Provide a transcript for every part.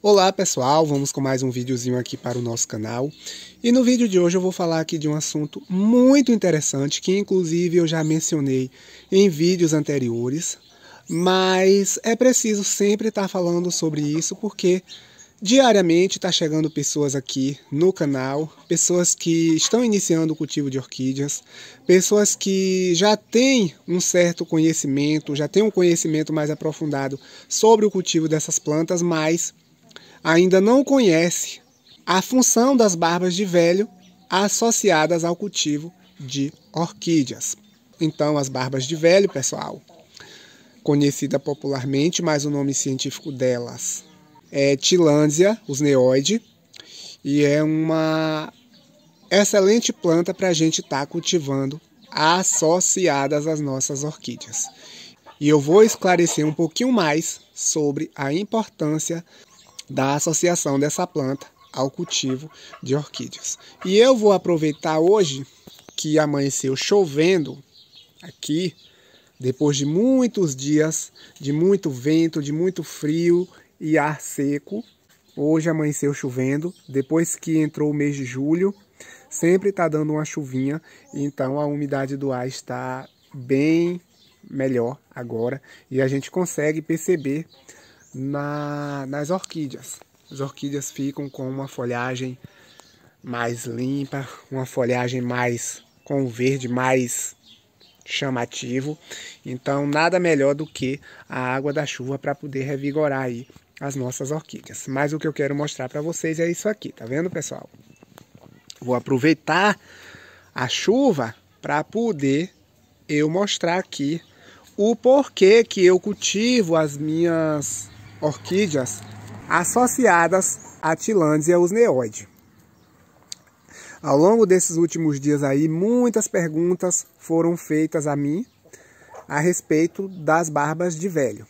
Olá pessoal, vamos com mais um videozinho aqui para o nosso canal. E no vídeo de hoje eu vou falar aqui de um assunto muito interessante, que inclusive eu já mencionei em vídeos anteriores, mas é preciso sempre estar falando sobre isso porque diariamente está chegando pessoas aqui no canal, pessoas que estão iniciando o cultivo de orquídeas, pessoas que já têm um certo conhecimento, já têm um conhecimento mais aprofundado sobre o cultivo dessas plantas, mas ainda não conhece a função das barbas de velho associadas ao cultivo de orquídeas. Então, as barbas de velho, pessoal, conhecida popularmente, mas o nome científico delas é Tillandsia usneoide, e é uma excelente planta para a gente estar cultivando associadas às nossas orquídeas. E eu vou esclarecer um pouquinho mais sobre a importância da associação dessa planta ao cultivo de orquídeas. E eu vou aproveitar hoje que amanheceu chovendo aqui, depois de muitos dias de muito vento, de muito frio e ar seco. Hoje amanheceu chovendo, depois que entrou o mês de julho, sempre está dando uma chuvinha, então a umidade do ar está bem melhor agora e a gente consegue perceber nas orquídeas. As orquídeas ficam com uma folhagem mais limpa, uma folhagem mais com verde mais chamativo. Então nada melhor do que a água da chuva para poder revigorar aí as nossas orquídeas. Mas o que eu quero mostrar para vocês é isso aqui, tá vendo, pessoal? Vou aproveitar a chuva para poder eu mostrar aqui o porquê que eu cultivo as minhas orquídeas associadas à Tillandsia usneoide. Ao longo desses últimos dias aí, muitas perguntas foram feitas a mim a respeito das barbas de velho.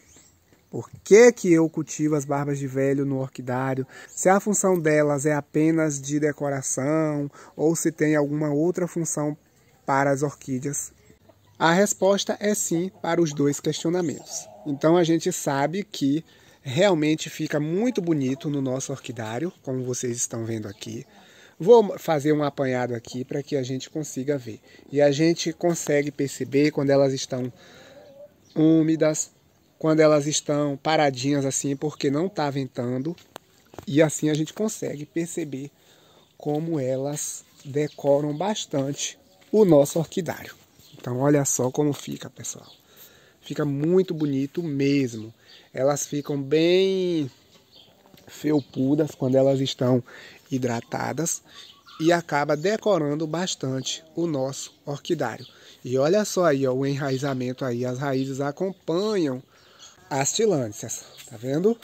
Por que que eu cultivo as barbas de velho no orquidário? Se a função delas é apenas de decoração ou se tem alguma outra função para as orquídeas? A resposta é sim para os dois questionamentos. Então a gente sabe que realmente fica muito bonito no nosso orquidário, como vocês estão vendo aqui. Vou fazer um apanhado aqui para que a gente consiga ver. E a gente consegue perceber quando elas estão úmidas, quando elas estão paradinhas assim, porque não está ventando. E assim a gente consegue perceber como elas decoram bastante o nosso orquidário. Então olha só como fica, pessoal. Fica muito bonito mesmo. Elas ficam bem felpudas quando elas estão hidratadas e acaba decorando bastante o nosso orquidário. E olha só aí, ó, o enraizamento aí, as raízes acompanham as tillandsias, tá vendo?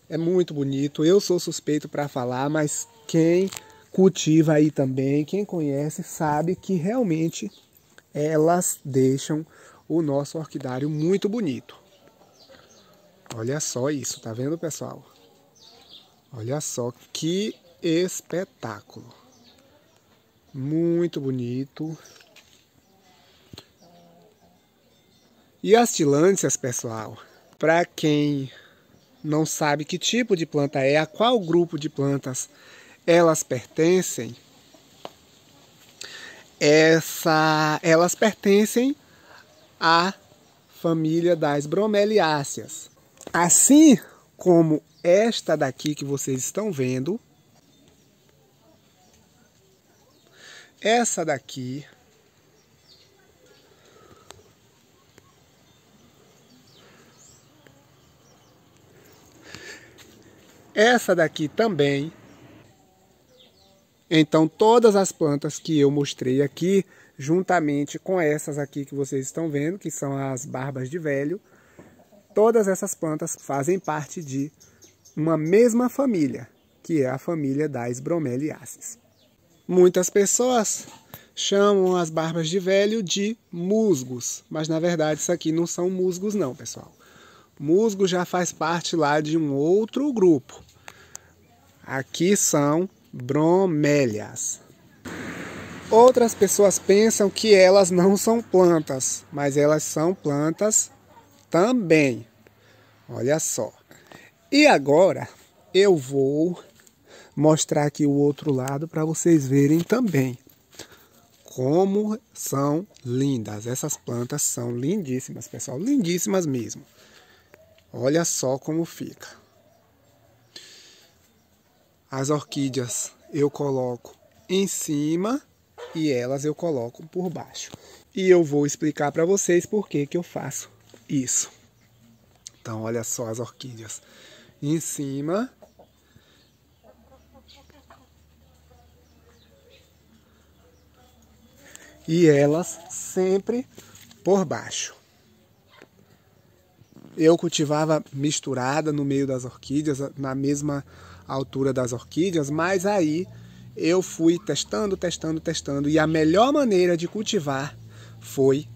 É muito bonito, eu sou suspeito para falar, mas quem cultiva aí também, quem conhece, sabe que realmente elas deixam o nosso orquidário muito bonito. Olha só isso, tá vendo, pessoal? Olha só que espetáculo. Muito bonito. E as tillandsias, pessoal, para quem não sabe que tipo de planta é, a qual grupo de plantas elas pertencem, elas pertencem à família das bromeliáceas. Assim como esta daqui que vocês estão vendo, essa daqui, essa daqui também. Então todas as plantas que eu mostrei aqui, juntamente com essas aqui que vocês estão vendo, que são as barbas de velho, todas essas plantas fazem parte de uma mesma família, que é a família das bromeliáceas. Muitas pessoas chamam as barbas de velho de musgos, mas na verdade isso aqui não são musgos não, pessoal. Musgo já faz parte lá de um outro grupo. Aqui são bromélias. Outras pessoas pensam que elas não são plantas, mas elas são plantas também. Olha só. E agora eu vou mostrar aqui o outro lado para vocês verem também como são lindas. Essas plantas são lindíssimas, pessoal, lindíssimas mesmo. Olha só como fica. As orquídeas eu coloco em cima e elas eu coloco por baixo. E eu vou explicar para vocês por que eu faço isso. Então, olha só as orquídeas em cima. E elas sempre por baixo. Eu cultivava misturada no meio das orquídeas, na mesma altura das orquídeas, mas aí eu fui testando, e a melhor maneira de cultivar foi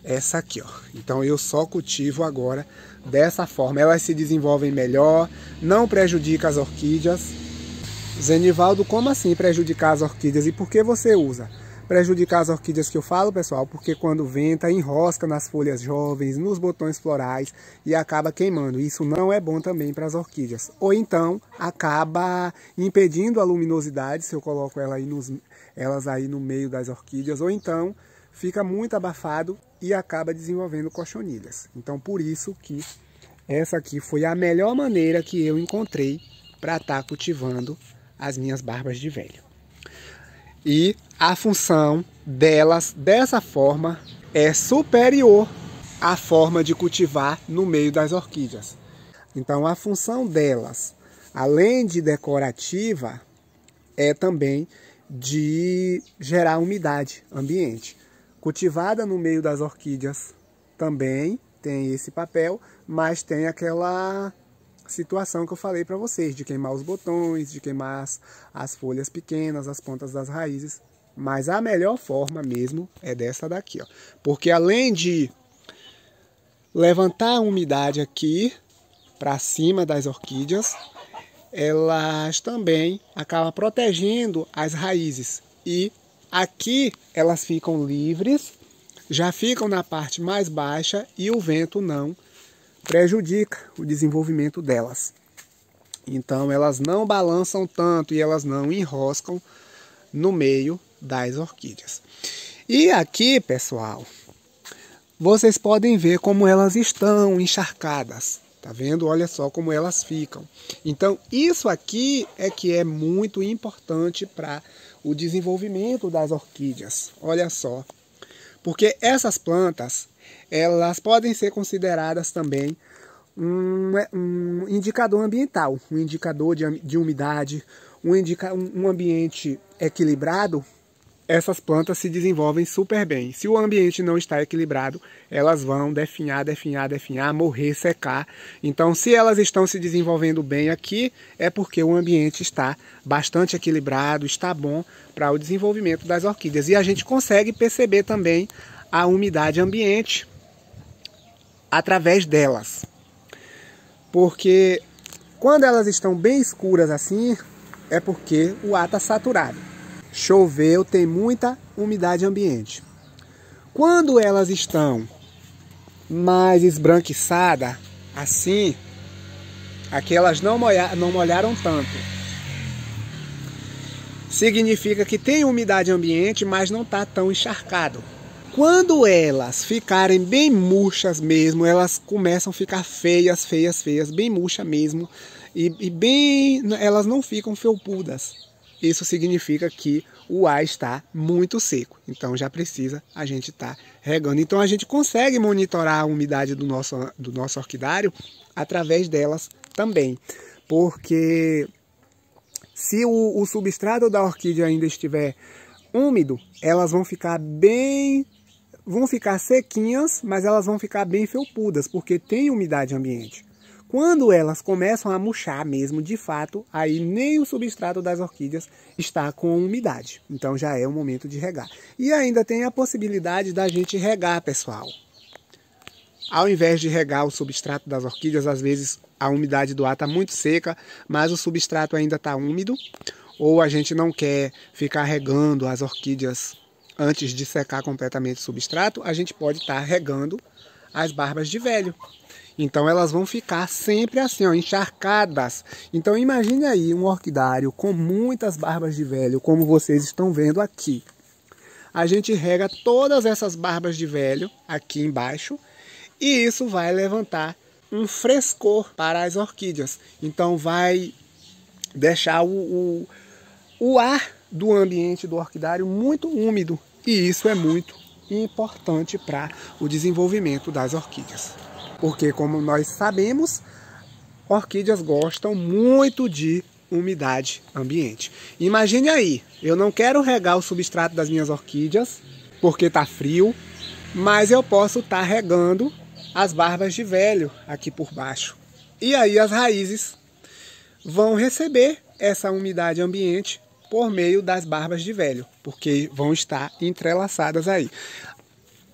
essa aqui, ó. Então eu só cultivo agora dessa forma. Elas se desenvolvem melhor, não prejudica as orquídeas. Zenivaldo, como assim prejudicar as orquídeas? E por que você usa? Prejudicar as orquídeas que eu falo, pessoal, porque quando venta, enrosca nas folhas jovens, nos botões florais e acaba queimando. Isso não é bom também para as orquídeas. Ou então, acaba impedindo a luminosidade, se eu coloco elas aí no meio das orquídeas. Ou então, fica muito abafado e acaba desenvolvendo cochonilhas. Então, por isso que essa aqui foi a melhor maneira que eu encontrei para estar cultivando as minhas barbas de velho. E a função delas dessa forma é superior à forma de cultivar no meio das orquídeas. Então a função delas, além de decorativa, é também de gerar umidade ambiente. Cultivada no meio das orquídeas também tem esse papel, mas tem aquela situação que eu falei para vocês, de queimar os botões, de queimar as folhas pequenas, as pontas das raízes. Mas a melhor forma mesmo é dessa daqui, ó. Porque além de levantar a umidade aqui para cima das orquídeas, elas também acabam protegendo as raízes. E aqui elas ficam livres, já ficam na parte mais baixa e o vento não prejudica o desenvolvimento delas. Então elas não balançam tanto e elas não enroscam no meio das orquídeas. E aqui, pessoal, vocês podem ver como elas estão encharcadas. Tá vendo? Olha só como elas ficam. Então isso aqui é que é muito importante para o desenvolvimento das orquídeas. Olha só. Porque essas plantas, elas podem ser consideradas também um indicador ambiental, um indicador de umidade, um ambiente equilibrado. Essas plantas se desenvolvem super bem. Se o ambiente não está equilibrado, elas vão definhar, morrer, secar. Então, se elas estão se desenvolvendo bem aqui, é porque o ambiente está bastante equilibrado, está bom para o desenvolvimento das orquídeas. E a gente consegue perceber também a umidade ambiente através delas. Porque quando elas estão bem escuras assim, é porque o ar está saturado. Choveu, tem muita umidade ambiente. Quando elas estão mais esbranquiçadas, assim, aqui elas não molharam tanto. Significa que tem umidade ambiente, mas não está tão encharcado. Quando elas ficarem bem murchas mesmo, elas começam a ficar feias, bem murcha mesmo. E bem, elas não ficam felpudas. Isso significa que o ar está muito seco. Então já precisa a gente estar regando. Então a gente consegue monitorar a umidade do nosso orquidário através delas também. Porque se o substrato da orquídea ainda estiver úmido, elas vão ficar sequinhas, mas elas vão ficar bem felpudas, porque tem umidade ambiente. Quando elas começam a murchar mesmo, de fato, aí nem o substrato das orquídeas está com umidade. Então já é o momento de regar. E ainda tem a possibilidade da gente regar, pessoal. Ao invés de regar o substrato das orquídeas, às vezes a umidade do ar está muito seca, mas o substrato ainda está úmido. Ou a gente não quer ficar regando as orquídeas antes de secar completamente o substrato, a gente pode estar regando as barbas de velho. Então elas vão ficar sempre assim, ó, encharcadas. Então imagine aí um orquidário com muitas barbas de velho, como vocês estão vendo aqui. A gente rega todas essas barbas de velho aqui embaixo e isso vai levantar um frescor para as orquídeas. Então vai deixar o ar do ambiente do orquidário muito úmido e isso é muito importante para o desenvolvimento das orquídeas. Porque, como nós sabemos, orquídeas gostam muito de umidade ambiente. Imagine aí, eu não quero regar o substrato das minhas orquídeas porque está frio, mas eu posso estar regando as barbas de velho aqui por baixo. E aí as raízes vão receber essa umidade ambiente por meio das barbas de velho, porque vão estar entrelaçadas aí.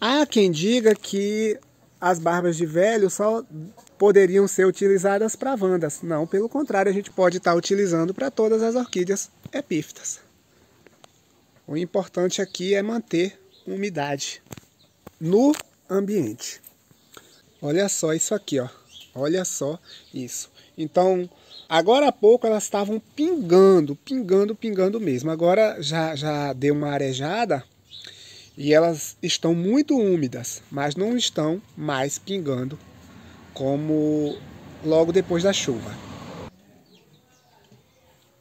Há quem diga que as barbas de velho só poderiam ser utilizadas para vandas. Não, pelo contrário, a gente pode estar utilizando para todas as orquídeas epífitas. O importante aqui é manter umidade no ambiente. Olha só isso aqui, ó. Olha só isso. Então, agora há pouco elas estavam pingando mesmo. Agora já deu uma arejada. E elas estão muito úmidas, mas não estão mais pingando como logo depois da chuva.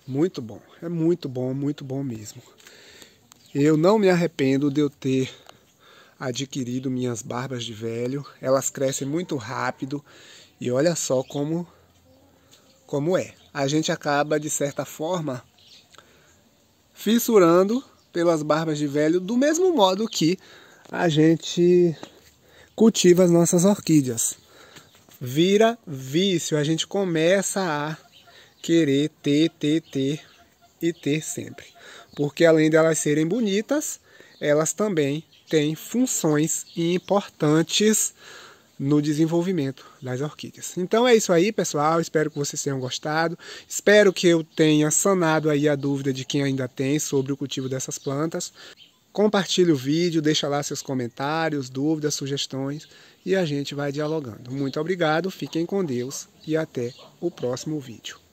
Muito bom, é muito bom mesmo. Eu não me arrependo de eu ter adquirido minhas barbas de velho. Elas crescem muito rápido e olha só como é. A gente acaba, de certa forma, fissurando pelas barbas de velho, do mesmo modo que a gente cultiva as nossas orquídeas. Vira vício, a gente começa a querer ter sempre. Porque além de elas serem bonitas, elas também têm funções importantes no desenvolvimento das orquídeas. Então é isso aí, pessoal. Espero que vocês tenham gostado. Espero que eu tenha sanado aí a dúvida de quem ainda tem sobre o cultivo dessas plantas. Compartilhe o vídeo, deixa lá seus comentários, dúvidas, sugestões e a gente vai dialogando. Muito obrigado, fiquem com Deus e até o próximo vídeo.